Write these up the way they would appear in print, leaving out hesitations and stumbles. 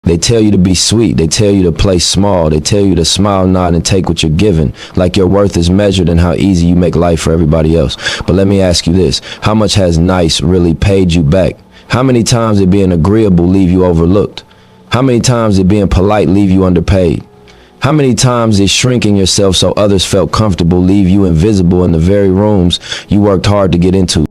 They tell you to be sweet. They tell you to play small. They tell you to smile, nod, and take what you're given, like your worth is measured in how easy you make life for everybody else. But let me ask you this. How much has nice really paid you back? How many times did being agreeable leave you overlooked? How many times did being polite leave you underpaid? How many times did shrinking yourself so others felt comfortable leave you invisible in the very rooms you worked hard to get into?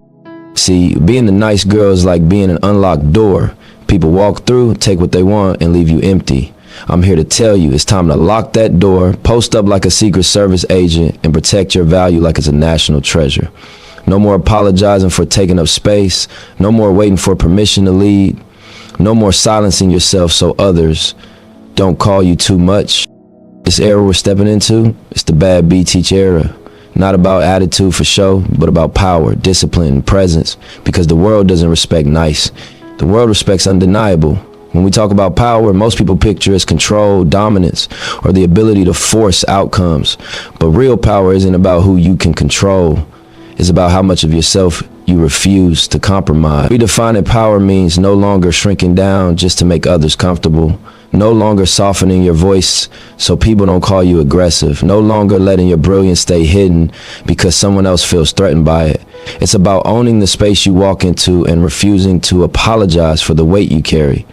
See, being a nice girl is like being an unlocked door. People walk through, take what they want, and leave you empty. I'm here to tell you it's time to lock that door, post up like a Secret Service agent, and protect your value like it's a national treasure. No more apologizing for taking up space. No more waiting for permission to lead. No more silencing yourself so others don't call you too much. This era we're stepping into, it's the bad B teach era. Not about attitude for show, but about power, discipline, and presence. Because the world doesn't respect nice. The world respects undeniable. When we talk about power, most people picture as control, dominance, or the ability to force outcomes. But real power isn't about who you can control. It's about how much of yourself you refuse to compromise. Redefining power means no longer shrinking down just to make others comfortable. No longer softening your voice so people don't call you aggressive. No longer letting your brilliance stay hidden because someone else feels threatened by it. It's about owning the space you walk into and refusing to apologize for the weight you carry.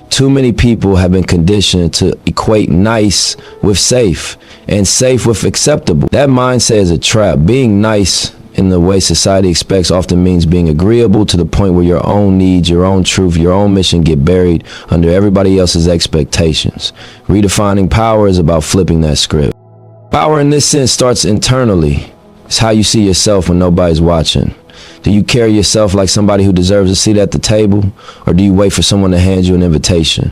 Too many people have been conditioned to equate nice with safe and safe with acceptable. That mindset is a trap. Being nice in the way society expects often means being agreeable to the point where your own needs, your own truth, your own mission get buried under everybody else's expectations. Redefining power is about flipping that script. Power in this sense starts internally. It's how you see yourself when nobody's watching. Do you carry yourself like somebody who deserves a seat at the table, or do you wait for someone to hand you an invitation?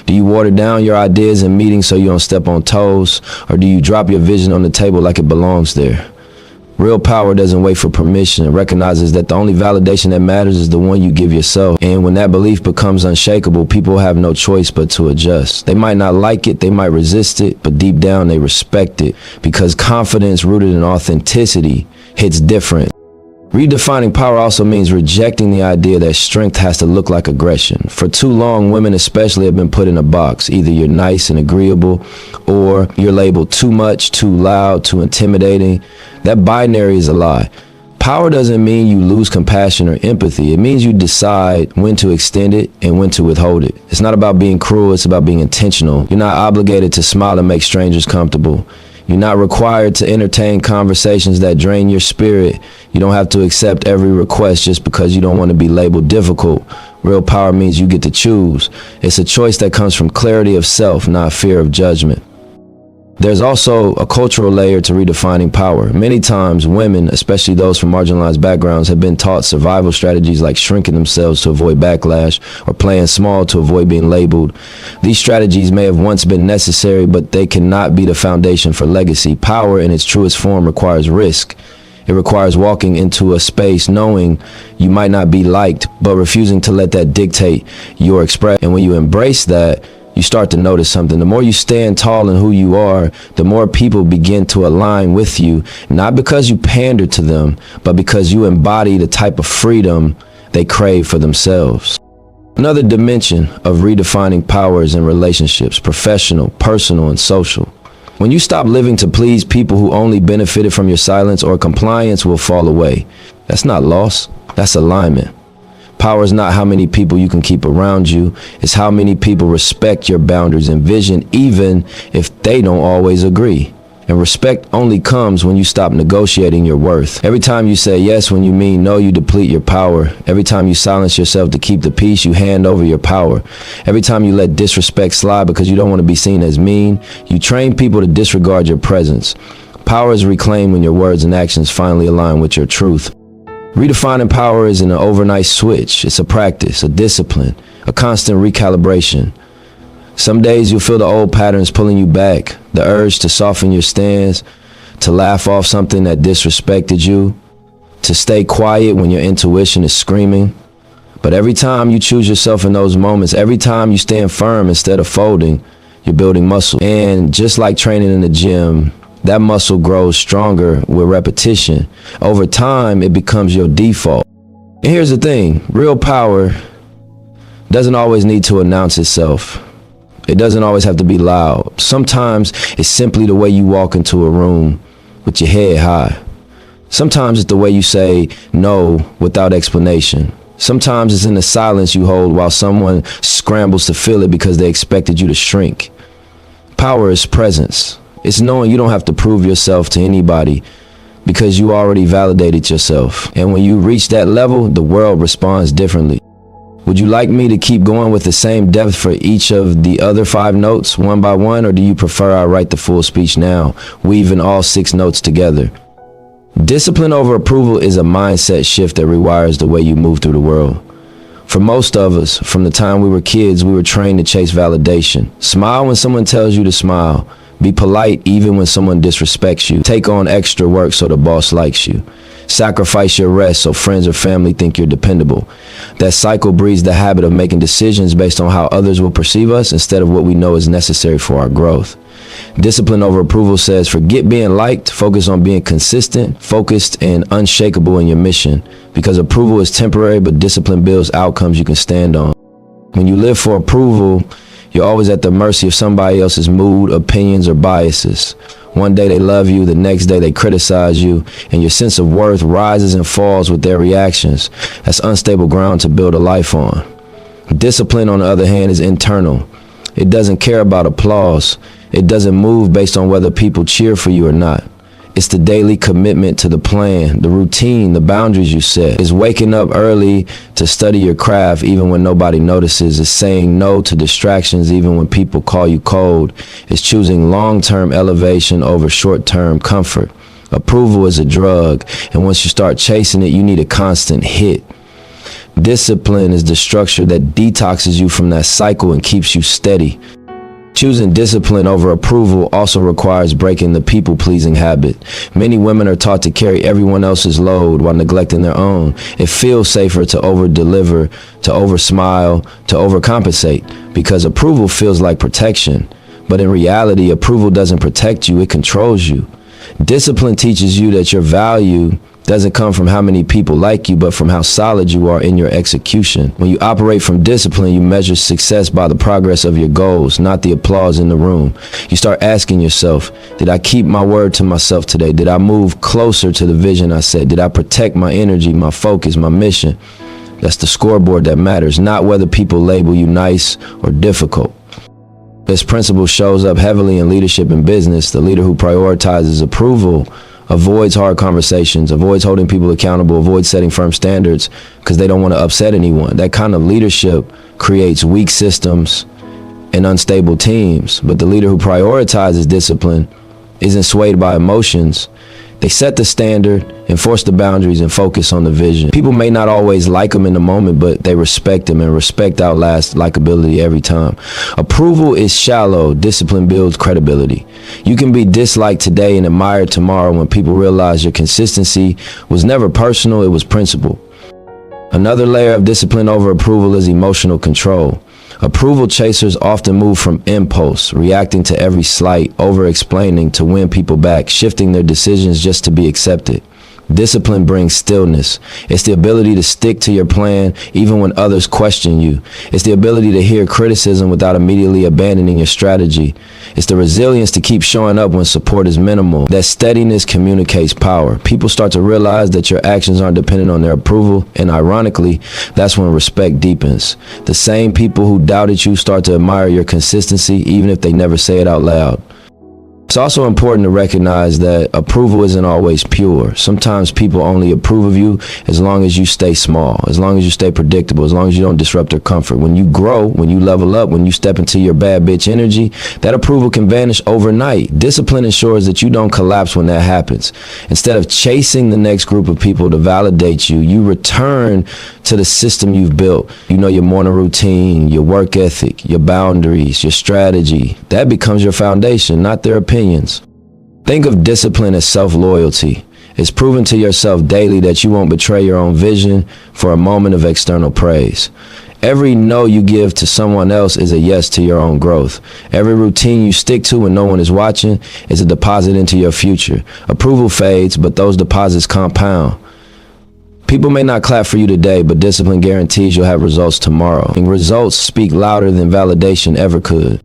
Do you water down your ideas in meetings so you don't step on toes, or do you drop your vision on the table like it belongs there? Real power doesn't wait for permission. It recognizes that the only validation that matters is the one you give yourself. And when that belief becomes unshakable, people have no choice but to adjust. They might not like it, they might resist it, but deep down they respect it because confidence rooted in authenticity hits different. Redefining power also means rejecting the idea that strength has to look like aggression. For too long, women especially have been put in a box. Either you're nice and agreeable, or you're labeled too much, too loud, too intimidating. That binary is a lie. Power doesn't mean you lose compassion or empathy. It means you decide when to extend it and when to withhold it. It's not about being cruel, it's about being intentional. You're not obligated to smile and make strangers comfortable. You're not required to entertain conversations that drain your spirit. You don't have to accept every request just because you don't want to be labeled difficult. Real power means you get to choose. It's a choice that comes from clarity of self, not fear of judgment. There's also a cultural layer to redefining power. Many times, women, especially those from marginalized backgrounds, have been taught survival strategies like shrinking themselves to avoid backlash or playing small to avoid being labeled. These strategies may have once been necessary, but they cannot be the foundation for legacy. Power in its truest form requires risk. It requires walking into a space knowing you might not be liked, but refusing to let that dictate your expression. And when you embrace that, you start to notice something. The more you stand tall in who you are, the more people begin to align with you, not because you pander to them, but because you embody the type of freedom they crave for themselves. Another dimension of redefining power is in relationships, professional, personal, and social. When you stop living to please people who only benefited from your silence, or compliance will fall away. That's not loss, that's alignment. Power is not how many people you can keep around you. It's how many people respect your boundaries and vision, even if they don't always agree. And respect only comes when you stop negotiating your worth. Every time you say yes when you mean no, you deplete your power. Every time you silence yourself to keep the peace, you hand over your power. Every time you let disrespect slide because you don't want to be seen as mean, you train people to disregard your presence. Power is reclaimed when your words and actions finally align with your truth. Redefining power isn't an overnight switch. It's a practice, a discipline, a constant recalibration. Some days you'll feel the old patterns pulling you back, the urge to soften your stance, to laugh off something that disrespected you, to stay quiet when your intuition is screaming. But every time you choose yourself in those moments, every time you stand firm instead of folding, you're building muscle. And just like training in the gym, that muscle grows stronger with repetition. Over time, it becomes your default. And here's the thing, real power doesn't always need to announce itself. It doesn't always have to be loud. Sometimes it's simply the way you walk into a room with your head high. Sometimes it's the way you say no without explanation. Sometimes it's in the silence you hold while someone scrambles to fill it because they expected you to shrink. Power is presence. It's knowing you don't have to prove yourself to anybody because you already validated yourself. And when you reach that level, the world responds differently. Would you like me to keep going with the same depth for each of the other 5 notes, one by one, or do you prefer I write the full speech now, weaving all 6 notes together? Discipline over approval is a mindset shift that rewires the way you move through the world. For most of us, from the time we were kids, we were trained to chase validation. Smile when someone tells you to smile. Be polite even when someone disrespects you. Take on extra work so the boss likes you. Sacrifice your rest so friends or family think you're dependable. That cycle breeds the habit of making decisions based on how others will perceive us instead of what we know is necessary for our growth. Discipline over approval says forget being liked, focus on being consistent, focused, and unshakable in your mission. Because approval is temporary, but discipline builds outcomes you can stand on. When you live for approval, you're always at the mercy of somebody else's mood, opinions, or biases. One day they love you, the next day they criticize you, and your sense of worth rises and falls with their reactions. That's unstable ground to build a life on. Discipline, on the other hand, is internal. It doesn't care about applause. It doesn't move based on whether people cheer for you or not. It's the daily commitment to the plan, the routine, the boundaries you set. It's waking up early to study your craft even when nobody notices. It's saying no to distractions even when people call you cold. It's choosing long-term elevation over short-term comfort. Approval is a drug, and once you start chasing it, you need a constant hit. Discipline is the structure that detoxes you from that cycle and keeps you steady. Choosing discipline over approval also requires breaking the people-pleasing habit. Many women are taught to carry everyone else's load while neglecting their own. It feels safer to over-deliver, to over-smile, to overcompensate, because approval feels like protection. But in reality, approval doesn't protect you, it controls you. Discipline teaches you that your value doesn't come from how many people like you, but from how solid you are in your execution. When you operate from discipline, you measure success by the progress of your goals, not the applause in the room. You start asking yourself, did I keep my word to myself today? Did I move closer to the vision I set? Did I protect my energy, my focus, my mission? That's the scoreboard that matters, not whether people label you nice or difficult. This principle shows up heavily in leadership and business. The leader who prioritizes approval avoids hard conversations, avoids holding people accountable, avoids setting firm standards because they don't want to upset anyone. That kind of leadership creates weak systems and unstable teams. But the leader who prioritizes discipline isn't swayed by emotions. They set the standard, enforce the boundaries, and focus on the vision. People may not always like them in the moment, but they respect them, and respect outlasts likability every time. Approval is shallow. Discipline builds credibility. You can be disliked today and admired tomorrow when people realize your consistency was never personal, it was principle. Another layer of discipline over approval is emotional control. Approval chasers often move from impulse, reacting to every slight, over-explaining to win people back, shifting their decisions just to be accepted. Discipline brings stillness. It's the ability to stick to your plan even when others question you. It's the ability to hear criticism without immediately abandoning your strategy. It's the resilience to keep showing up when support is minimal. That steadiness communicates power. People start to realize that your actions aren't dependent on their approval, and ironically, that's when respect deepens. The same people who doubted you start to admire your consistency even if they never say it out loud. It's also important to recognize that approval isn't always pure. Sometimes people only approve of you as long as you stay small, as long as you stay predictable, as long as you don't disrupt their comfort. When you grow, when you level up, when you step into your bad bitch energy, that approval can vanish overnight. Discipline ensures that you don't collapse when that happens. Instead of chasing the next group of people to validate you, you return to the system you've built. You know, your morning routine, your work ethic, your boundaries, your strategy. That becomes your foundation, not their opinion. Think of discipline as self-loyalty. It's proving to yourself daily that you won't betray your own vision for a moment of external praise. Every no you give to someone else is a yes to your own growth. Every routine you stick to when no one is watching is a deposit into your future. Approval fades, but those deposits compound. People may not clap for you today, but discipline guarantees you'll have results tomorrow. And results speak louder than validation ever could.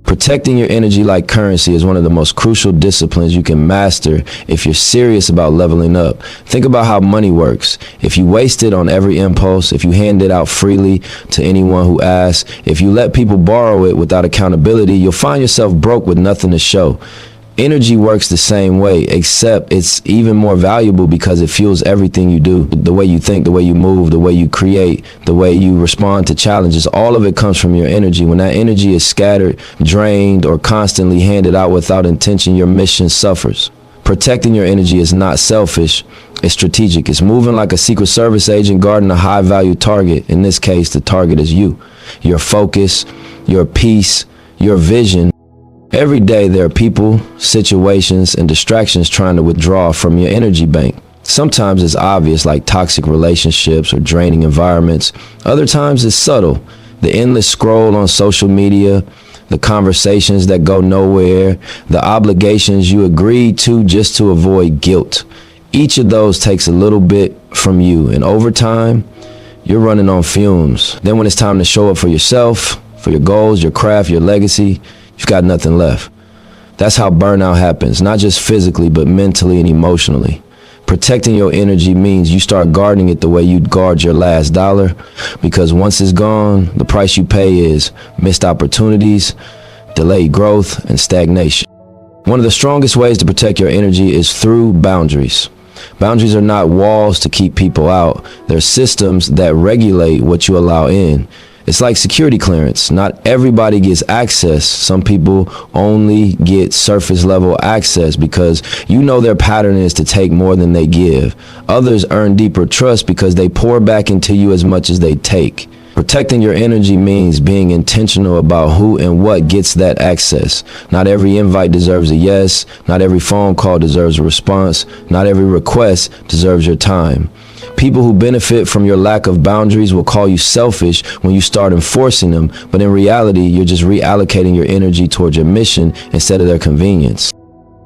Protecting your energy like currency is one of the most crucial disciplines you can master if you're serious about leveling up. Think about how money works. If you waste it on every impulse, if you hand it out freely to anyone who asks, if you let people borrow it without accountability, you'll find yourself broke with nothing to show. Energy works the same way, except it's even more valuable because it fuels everything you do. The way you think, the way you move, the way you create, the way you respond to challenges, all of it comes from your energy. When that energy is scattered, drained, or constantly handed out without intention, your mission suffers. Protecting your energy is not selfish, it's strategic. It's moving like a Secret Service agent guarding a high-value target. In this case, the target is you. Your focus, your peace, your vision. Every day there are people, situations, and distractions trying to withdraw from your energy bank. Sometimes it's obvious, like toxic relationships or draining environments. Other times it's subtle. The endless scroll on social media, the conversations that go nowhere, the obligations you agreed to just to avoid guilt. Each of those takes a little bit from you, and over time, you're running on fumes. Then when it's time to show up for yourself, for your goals, your craft, your legacy, you've got nothing left. That's how burnout happens, not just physically, but mentally and emotionally. Protecting your energy means you start guarding it the way you'd guard your last dollar, because once it's gone, the price you pay is missed opportunities, delayed growth, and stagnation. One of the strongest ways to protect your energy is through boundaries. Boundaries are not walls to keep people out. They're systems that regulate what you allow in. It's like security clearance. Not everybody gets access. Some people only get surface level access because you know their pattern is to take more than they give. Others earn deeper trust because they pour back into you as much as they take. Protecting your energy means being intentional about who and what gets that access. Not every invite deserves a yes. Not every phone call deserves a response. Not every request deserves your time. People who benefit from your lack of boundaries will call you selfish when you start enforcing them, but in reality, you're just reallocating your energy towards your mission instead of their convenience.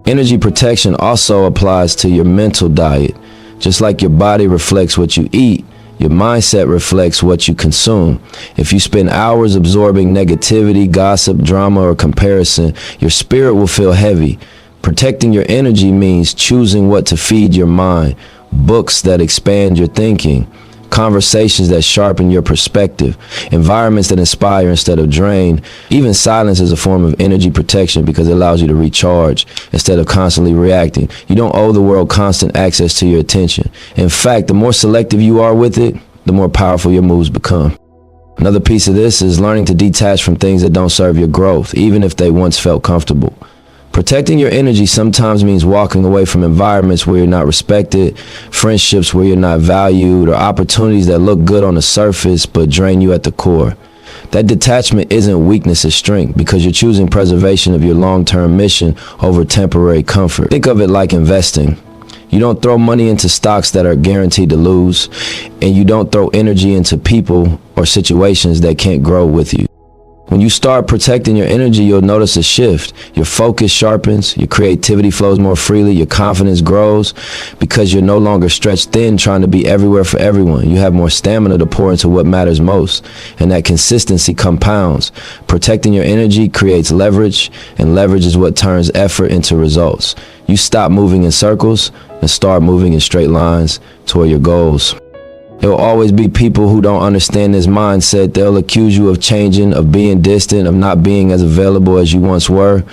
Energy protection also applies to your mental diet. Just like your body reflects what you eat, your mindset reflects what you consume. If you spend hours absorbing negativity, gossip, drama, or comparison, your spirit will feel heavy. Protecting your energy means choosing what to feed your mind. Books that expand your thinking, conversations that sharpen your perspective, environments that inspire instead of drain. Even silence is a form of energy protection because it allows you to recharge instead of constantly reacting. You don't owe the world constant access to your attention. In fact, the more selective you are with it, the more powerful your moves become. Another piece of this is learning to detach from things that don't serve your growth, even if they once felt comfortable. Protecting your energy sometimes means walking away from environments where you're not respected, friendships where you're not valued, or opportunities that look good on the surface but drain you at the core. That detachment isn't weakness, it's strength, because you're choosing preservation of your long-term mission over temporary comfort. Think of it like investing. You don't throw money into stocks that are guaranteed to lose, and you don't throw energy into people or situations that can't grow with you. When you start protecting your energy, you'll notice a shift. Your focus sharpens, your creativity flows more freely, your confidence grows because you're no longer stretched thin trying to be everywhere for everyone. You have more stamina to pour into what matters most, and that consistency compounds. Protecting your energy creates leverage, and leverage is what turns effort into results. You stop moving in circles and start moving in straight lines toward your goals. There will always be people who don't understand this mindset. They'll accuse you of changing, of being distant, of not being as available as you once were.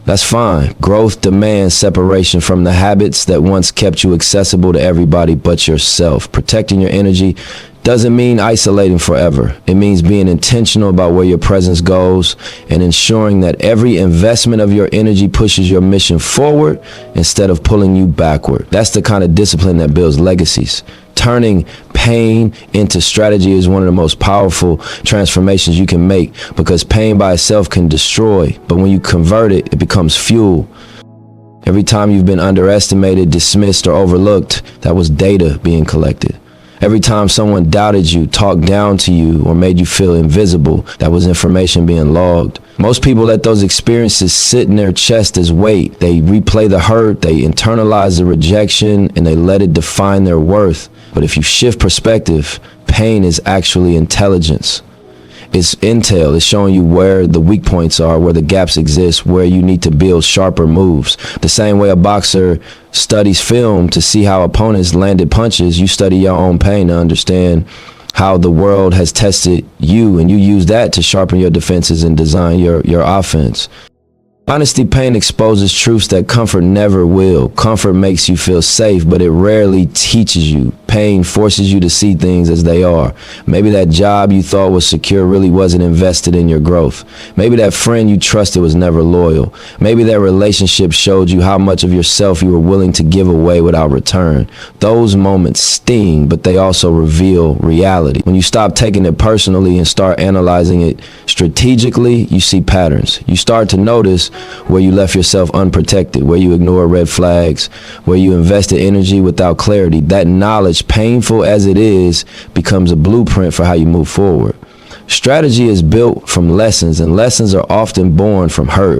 That's fine. Growth demands separation from the habits that once kept you accessible to everybody but yourself. Protecting your energy doesn't mean isolating forever. It means being intentional about where your presence goes and ensuring that every investment of your energy pushes your mission forward instead of pulling you backward. That's the kind of discipline that builds legacies. Turning pain into strategy is one of the most powerful transformations you can make, because pain by itself can destroy, but when you convert it, it becomes fuel. Every time you've been underestimated, dismissed, or overlooked, that was data being collected. Every time someone doubted you, talked down to you, or made you feel invisible, that was information being logged. Most people let those experiences sit in their chest as weight. They replay the hurt, they internalize the rejection, and they let it define their worth. But if you shift perspective, pain is actually intelligence. It's intel. It's showing you where the weak points are, where the gaps exist, where you need to build sharper moves. The same way a boxer studies film to see how opponents landed punches, you study your own pain to understand how the world has tested you, and you use that to sharpen your defenses and design your offense. Honesty pain exposes truths that comfort never will. Comfort makes you feel safe, but it rarely teaches you. Pain forces you to see things as they are. Maybe that job you thought was secure really wasn't invested in your growth. Maybe that friend you trusted was never loyal. Maybe that relationship showed you how much of yourself you were willing to give away without return. Those moments sting, but they also reveal reality. When you stop taking it personally and start analyzing it strategically, you see patterns. You start to notice where you left yourself unprotected, where you ignore red flags, where you invested energy without clarity. That knowledge, painful as it is, becomes a blueprint for how you move forward. Strategy is built from lessons, and lessons are often born from hurt.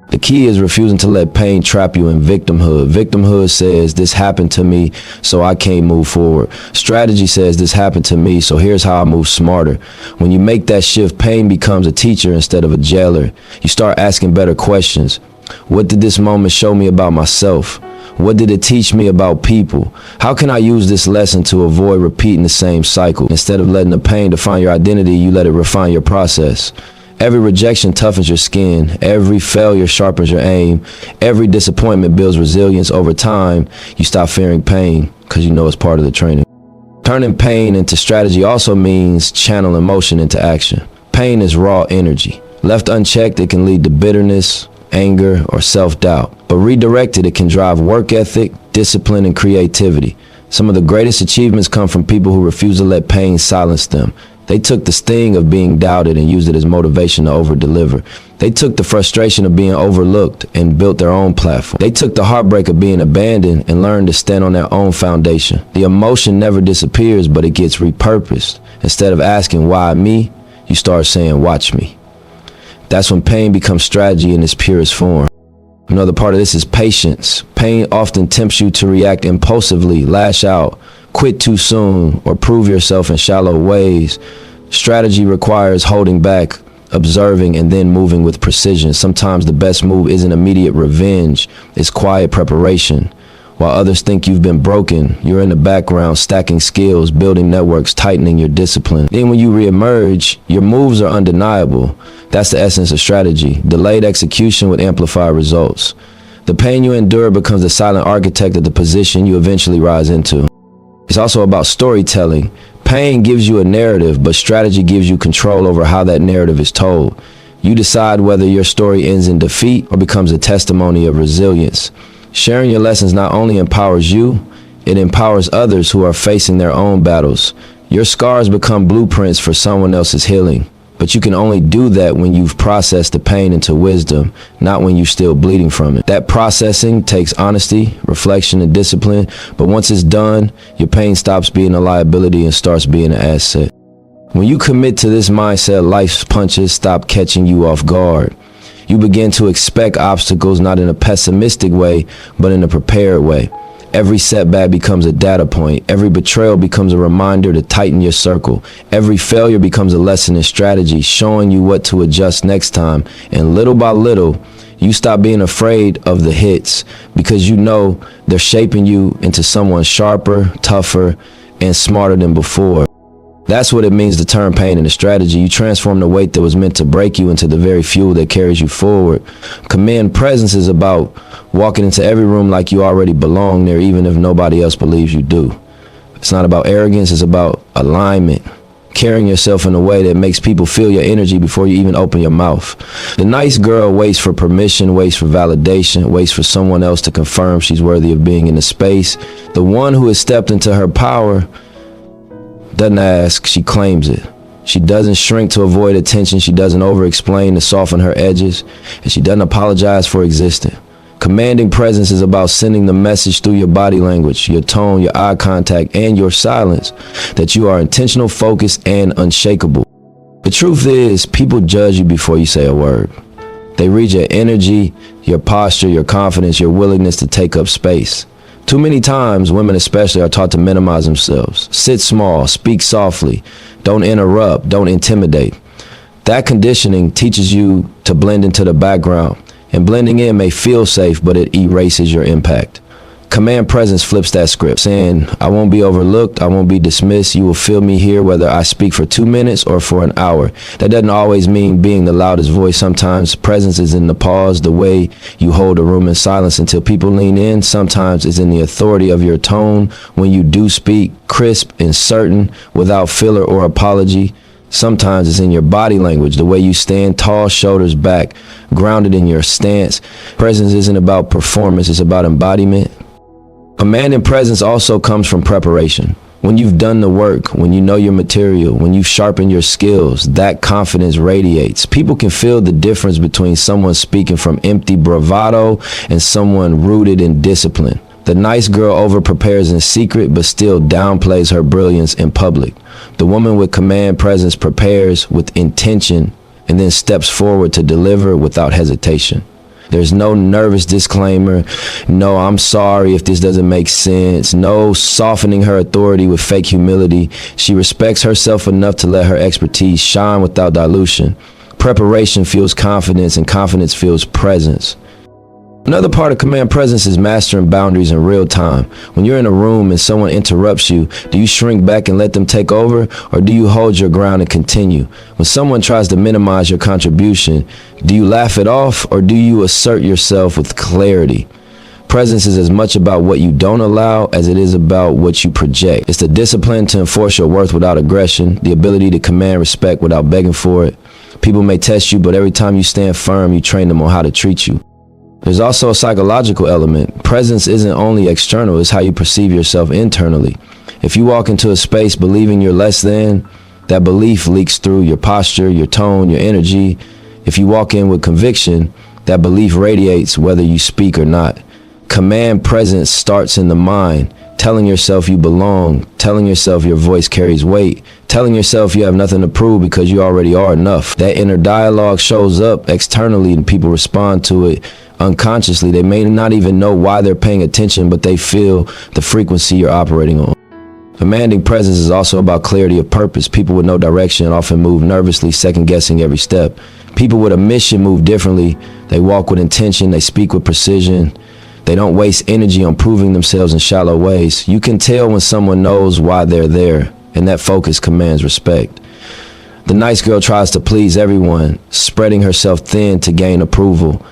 The key is refusing to let pain trap you in victimhood. Victimhood says, this happened to me, so I can't move forward. Strategy says, this happened to me, so here's how I move smarter. When you make that shift, pain becomes a teacher instead of a jailer. You start asking better questions. What did this moment show me about myself? What did it teach me about people? How can I use this lesson to avoid repeating the same cycle? Instead of letting the pain define your identity, you let it refine your process. Every rejection toughens your skin. Every failure sharpens your aim. Every disappointment builds resilience. Over time, you stop fearing pain because you know it's part of the training. Turning pain into strategy also means channeling emotion into action. Pain is raw energy. Left unchecked, it can lead to bitterness, anger, or self-doubt. But redirected, it can drive work ethic, discipline, and creativity. Some of the greatest achievements come from people who refuse to let pain silence them. They took the sting of being doubted and used it as motivation to over-deliver. They took the frustration of being overlooked and built their own platform. They took the heartbreak of being abandoned and learned to stand on their own foundation. The emotion never disappears, but it gets repurposed. Instead of asking, why me? You start saying, watch me. That's when pain becomes strategy in its purest form. Another part of this is patience. Pain often tempts you to react impulsively, lash out, quit too soon, or prove yourself in shallow ways. Strategy requires holding back, observing, and then moving with precision. Sometimes the best move isn't immediate revenge, it's quiet preparation. While others think you've been broken, you're in the background stacking skills, building networks, tightening your discipline. Then when you reemerge, your moves are undeniable. That's the essence of strategy. Delayed execution with amplified results. The pain you endure becomes the silent architect of the position you eventually rise into. It's also about storytelling. Pain gives you a narrative, but strategy gives you control over how that narrative is told. You decide whether your story ends in defeat or becomes a testimony of resilience. Sharing your lessons not only empowers you, it empowers others who are facing their own battles. Your scars become blueprints for someone else's healing. But you can only do that when you've processed the pain into wisdom, not when you're still bleeding from it. That processing takes honesty, reflection, and discipline, but once it's done, your pain stops being a liability and starts being an asset. When you commit to this mindset, life's punches stop catching you off guard. You begin to expect obstacles not in a pessimistic way, but in a prepared way. Every setback becomes a data point. Every betrayal becomes a reminder to tighten your circle. Every failure becomes a lesson in strategy, showing you what to adjust next time. And little by little, you stop being afraid of the hits because you know they're shaping you into someone sharper, tougher, and smarter than before. That's what it means to turn pain into strategy. You transform the weight that was meant to break you into the very fuel that carries you forward. Command presence is about walking into every room like you already belong there, even if nobody else believes you do. It's not about arrogance, it's about alignment. Carrying yourself in a way that makes people feel your energy before you even open your mouth. The nice girl waits for permission, waits for validation, waits for someone else to confirm she's worthy of being in the space. The one who has stepped into her power doesn't ask, she claims it. She doesn't shrink to avoid attention. She doesn't over-explain to soften her edges. And she doesn't apologize for existing. Commanding presence is about sending the message through your body language, your tone, your eye contact, and your silence that you are intentional, focused, and unshakable. The truth is, people judge you before you say a word. They read your energy, your posture, your confidence, your willingness to take up space. Too many times, women especially are taught to minimize themselves. Sit small, speak softly, don't interrupt, don't intimidate. That conditioning teaches you to blend into the background, and blending in may feel safe, but it erases your impact. Command presence flips that script, saying, I won't be overlooked, I won't be dismissed, you will feel me here whether I speak for 2 minutes or for an hour. That doesn't always mean being the loudest voice. Sometimes presence is in the pause, the way you hold a room in silence until people lean in. Sometimes it's in the authority of your tone when you do speak, crisp and certain, without filler or apology. Sometimes it's in your body language, the way you stand tall, shoulders back, grounded in your stance. Presence isn't about performance, it's about embodiment. Command and presence also comes from preparation. When you've done the work, when you know your material, when you've sharpened your skills, that confidence radiates. People can feel the difference between someone speaking from empty bravado and someone rooted in discipline. The nice girl over-prepares in secret but still downplays her brilliance in public. The woman with command presence prepares with intention and then steps forward to deliver without hesitation. There's no nervous disclaimer, no I'm sorry if this doesn't make sense, no softening her authority with fake humility. She respects herself enough to let her expertise shine without dilution. Preparation fuels confidence, and confidence fuels presence. Another part of command presence is mastering boundaries in real time. When you're in a room and someone interrupts you, do you shrink back and let them take over, or do you hold your ground and continue? When someone tries to minimize your contribution, do you laugh it off, or do you assert yourself with clarity? Presence is as much about what you don't allow as it is about what you project. It's the discipline to enforce your worth without aggression, the ability to command respect without begging for it. People may test you, but every time you stand firm, you train them on how to treat you. There's also a psychological element. Presence isn't only external, it's how you perceive yourself internally. If you walk into a space believing you're less than, that belief leaks through your posture, your tone, your energy. If you walk in with conviction, that belief radiates whether you speak or not. Command presence starts in the mind, telling yourself you belong, telling yourself your voice carries weight, telling yourself you have nothing to prove because you already are enough. That inner dialogue shows up externally and people respond to it unconsciously. They may not even know why they're paying attention, but they feel the frequency you're operating on. Commanding presence is also about clarity of purpose. People with no direction often move nervously, second-guessing every step. People with a mission move differently. They walk with intention, they speak with precision. They don't waste energy on proving themselves in shallow ways. You can tell when someone knows why they're there, and that focus commands respect. The nice girl tries to please everyone, spreading herself thin to gain approval.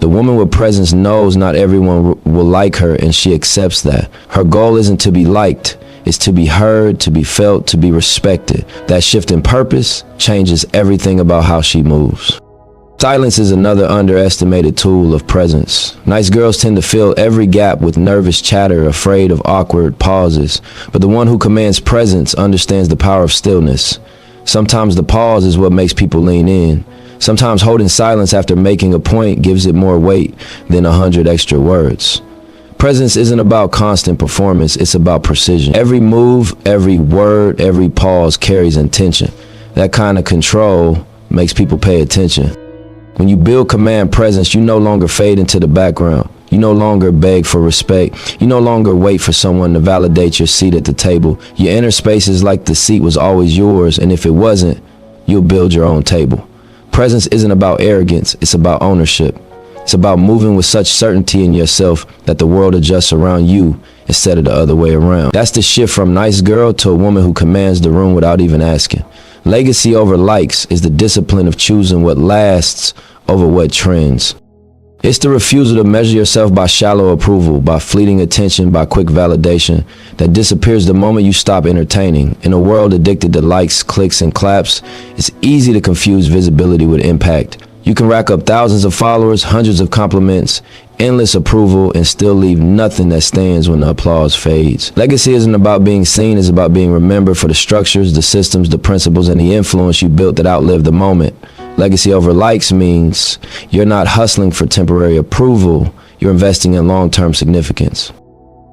The woman with presence knows not everyone will like her, and she accepts that. Her goal isn't to be liked, it's to be heard, to be felt, to be respected. That shift in purpose changes everything about how she moves. Silence is another underestimated tool of presence. Nice girls tend to fill every gap with nervous chatter, afraid of awkward pauses. But the one who commands presence understands the power of stillness. Sometimes the pause is what makes people lean in. Sometimes holding silence after making a point gives it more weight than 100 extra words. Presence isn't about constant performance, it's about precision. Every move, every word, every pause carries intention. That kind of control makes people pay attention. When you build command presence, you no longer fade into the background. You no longer beg for respect. You no longer wait for someone to validate your seat at the table. Your inner space is like the seat was always yours, and if it wasn't, you'll build your own table. Presence isn't about arrogance, it's about ownership. It's about moving with such certainty in yourself that the world adjusts around you instead of the other way around. That's the shift from nice girl to a woman who commands the room without even asking. Legacy over likes is the discipline of choosing what lasts over what trends. It's the refusal to measure yourself by shallow approval, by fleeting attention, by quick validation that disappears the moment you stop entertaining. In a world addicted to likes, clicks, and claps, it's easy to confuse visibility with impact. You can rack up thousands of followers, hundreds of compliments, endless approval, and still leave nothing that stands when the applause fades. Legacy isn't about being seen, it's about being remembered for the structures, the systems, the principles, and the influence you built that outlived the moment. Legacy over likes means you're not hustling for temporary approval, you're investing in long-term significance.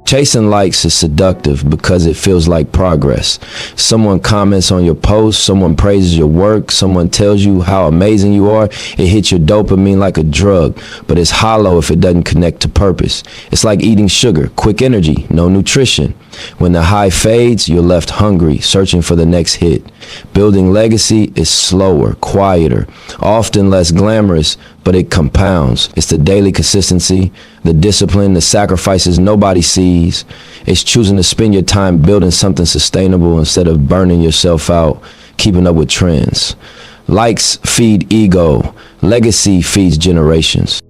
Chasing likes is seductive because it feels like progress. Someone comments on your post, someone praises your work, someone tells you how amazing you are. It hits your dopamine like a drug, but it's hollow if it doesn't connect to purpose. It's like eating sugar, quick energy, no nutrition. When the high fades, you're left hungry, searching for the next hit. Building legacy is slower, quieter, often less glamorous, but it compounds. It's the daily consistency, the discipline, the sacrifices nobody sees. It's choosing to spend your time building something sustainable instead of burning yourself out, keeping up with trends. Likes feed ego. Legacy feeds generations.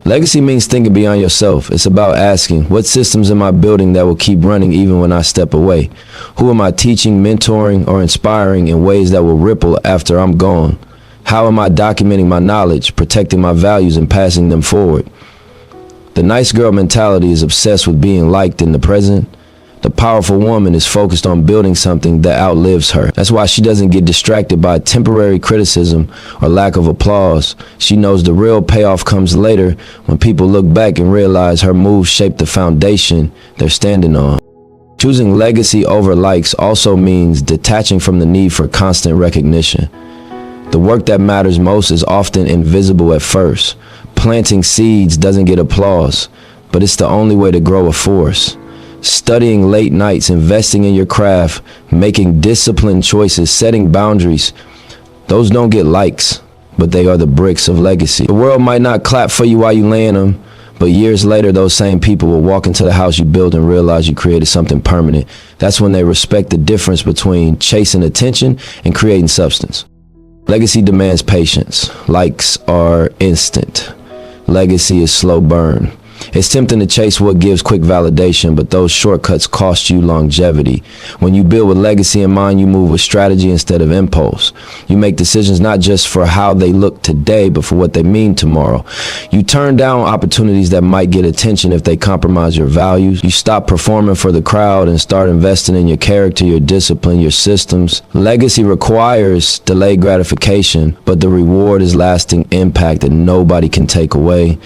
Legacy means thinking beyond yourself. It's about asking, what systems am I building that will keep running even when I step away? Who am I teaching, mentoring, or inspiring in ways that will ripple after I'm gone? How am I documenting my knowledge, protecting my values, and passing them forward? The nice girl mentality is obsessed with being liked in the present. The powerful woman is focused on building something that outlives her. That's why she doesn't get distracted by temporary criticism or lack of applause. She knows the real payoff comes later when people look back and realize her moves shaped the foundation they're standing on. Choosing legacy over likes also means detaching from the need for constant recognition. The work that matters most is often invisible at first. Planting seeds doesn't get applause, but it's the only way to grow a forest. Studying late nights, investing in your craft, making disciplined choices, setting boundaries, those don't get likes, but they are the bricks of legacy. The world might not clap for you while you lay in them, but years later, those same people will walk into the house you built and realize you created something permanent. That's when they respect the difference between chasing attention and creating substance. Legacy demands patience. Likes are instant. Legacy is slow burn. It's tempting to chase what gives quick validation, but those shortcuts cost you longevity. When you build with legacy in mind, you move with strategy instead of impulse. You make decisions not just for how they look today, but for what they mean tomorrow. You turn down opportunities that might get attention if they compromise your values. You stop performing for the crowd and start investing in your character, your discipline, your systems. Legacy requires delayed gratification, but the reward is lasting impact that nobody can take away.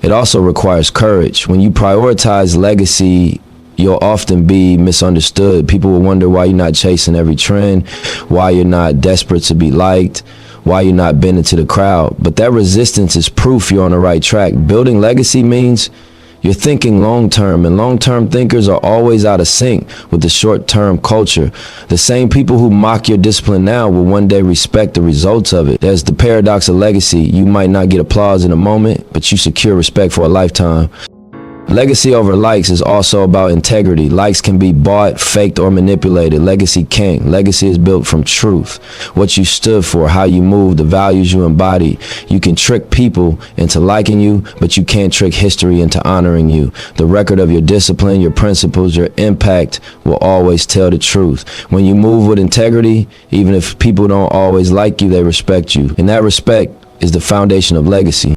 It also requires courage. When you prioritize legacy, you'll often be misunderstood. People will wonder why you're not chasing every trend, why you're not desperate to be liked, why you're not bending to the crowd. But that resistance is proof you're on the right track. Building legacy means you're thinking long-term, and long-term thinkers are always out of sync with the short-term culture. The same people who mock your discipline now will one day respect the results of it. There's the paradox of legacy. You might not get applause in a moment, but you secure respect for a lifetime. Legacy over likes is also about integrity. Likes can be bought, faked, or manipulated. Legacy can't. Legacy is built from truth. What you stood for, how you move, the values you embody. You can trick people into liking you, but you can't trick history into honoring you. The record of your discipline, your principles, your impact will always tell the truth. When you move with integrity, even if people don't always like you, they respect you. And that respect is the foundation of legacy.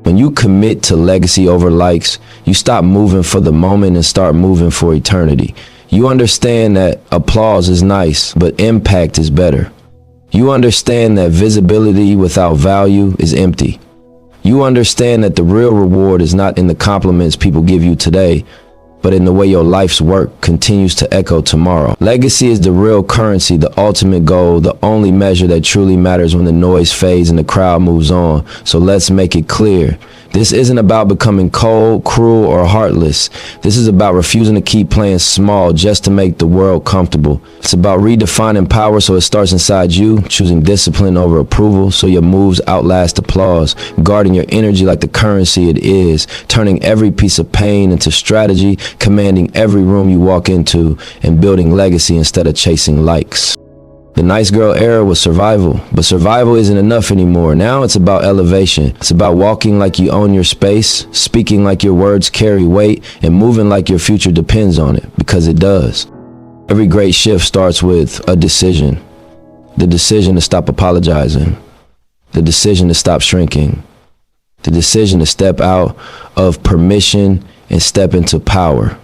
When you commit to legacy over likes, you stop moving for the moment and start moving for eternity. You understand that applause is nice, but impact is better. You understand that visibility without value is empty. You understand that the real reward is not in the compliments people give you today, but in the way your life's work continues to echo tomorrow. Legacy is the real currency, the ultimate goal, the only measure that truly matters when the noise fades and the crowd moves on. So let's make it clear. This isn't about becoming cold, cruel, or heartless. This is about refusing to keep playing small just to make the world comfortable. It's about redefining power so it starts inside you, choosing discipline over approval so your moves outlast applause, guarding your energy like the currency it is, turning every piece of pain into strategy, commanding every room you walk into, and building legacy instead of chasing likes. The nice girl era was survival, but survival isn't enough anymore. Now it's about elevation. It's about walking like you own your space, speaking like your words carry weight, and moving like your future depends on it, because it does. Every great shift starts with a decision. The decision to stop apologizing. The decision to stop shrinking. The decision to step out of permission and step into power.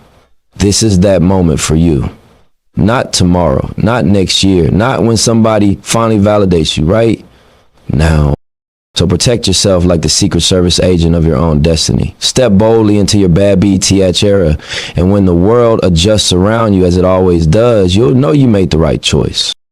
This is that moment for you. Not tomorrow, not next year, not when somebody finally validates you, right now. So protect yourself like the Secret Service agent of your own destiny. Step boldly into your bad BTH era, and when the world adjusts around you as it always does, you'll know you made the right choice.